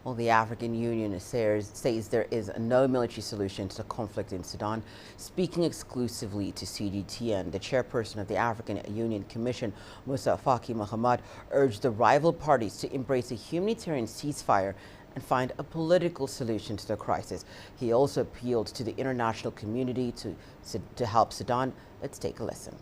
Well, the African Union says there is no military solution to the conflict in Sudan. Speaking exclusively to CGTN, the chairperson of the African Union Commission, Moussa Faki Mahamat, urged the rival parties to embrace a humanitarian ceasefire and find a political solution to the crisis. He also appealed to the international community to help Sudan. Let's take a listen.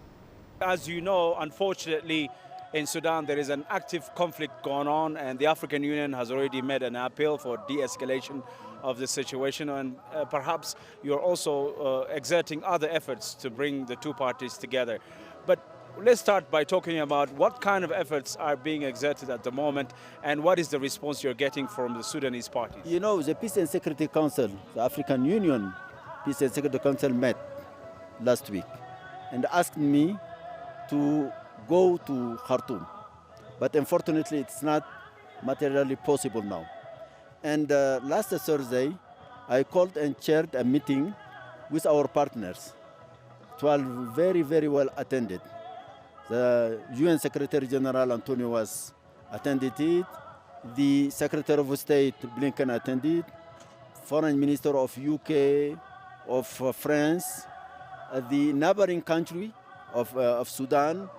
As you know, unfortunately, in Sudan, there is an active conflict going on, and the African Union has already made an appeal for de-escalation of the situation, and perhaps you're also exerting other efforts to bring the two parties together. But let's start by talking about what kind of efforts are being exerted at the moment, and what is the response you're getting from the Sudanese parties? You know, the Peace and Security Council, the African Union Peace and Security Council met last week and asked me to go to Khartoum, but unfortunately it's not materially possible now. And last Thursday, I called and chaired a meeting with our partners. It was very, very well attended. The UN Secretary General Antonio was attended it. The Secretary of State Blinken attended. Foreign Minister of UK, of France, the neighboring country of Sudan.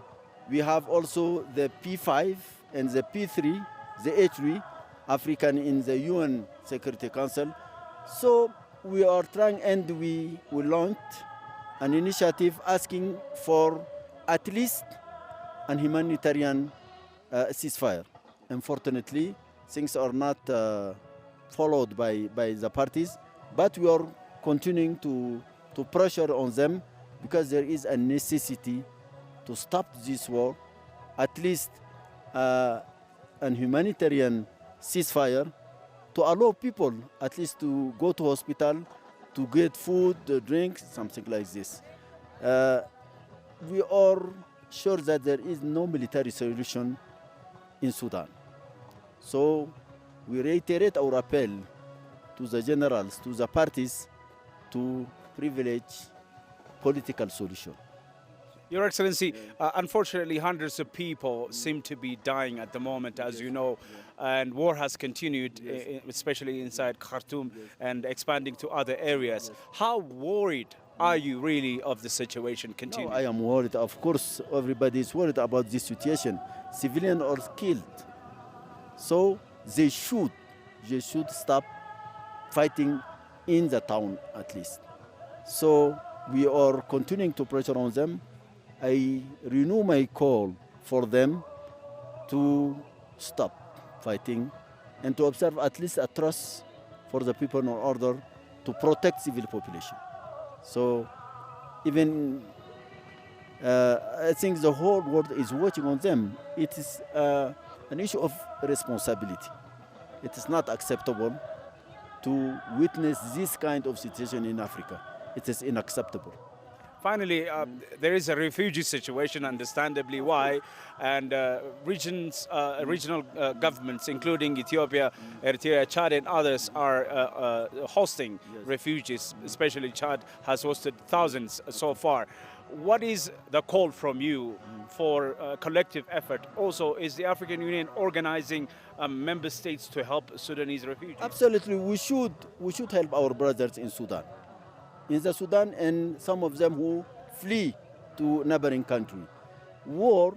We have also the P5 and the P3, the H3, African in the UN Security Council. So we are trying, and we launched an initiative asking for at least a humanitarian ceasefire. Unfortunately, things are not followed by the parties, but we are continuing to pressure on them because there is a necessity to stop this war, at least a humanitarian ceasefire, to allow people at least to go to hospital, to get food, drink, something like this. We are sure that there is no military solution in Sudan. So we reiterate our appeal to the generals, to the parties, to privilege political solution. Your Excellency, unfortunately, hundreds of people seem to be dying at the moment, as you know, and war has continued, especially inside Khartoum and expanding to other areas. How worried are you really of the situation continuing? No, I am worried. Of course, everybody is worried about this situation. Civilians are killed. So they should stop fighting in the town at least. So we are continuing to pressure on them. I renew my call for them to stop fighting and to observe at least a truce for the people in order to protect civil population. So even I think the whole world is watching on them. It is an issue of responsibility. It is not acceptable to witness this kind of situation in Africa. It is unacceptable. Finally, there is a refugee situation, understandably why, and regional governments, including Ethiopia, Eritrea, Chad, and others, are hosting refugees. Especially Chad has hosted thousands so far. What is the call from you for collective effort? Also, is the African Union organizing member states to help Sudanese refugees? Absolutely, we should help our brothers in Sudan. In the Sudan, and some of them who flee to neighboring country. War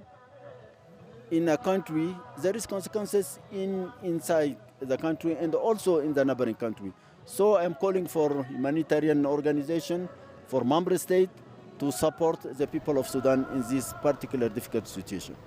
in a country, there is consequences inside the country and also in the neighboring country. So I'm calling for humanitarian organization, for member state to support the people of Sudan in this particular difficult situation.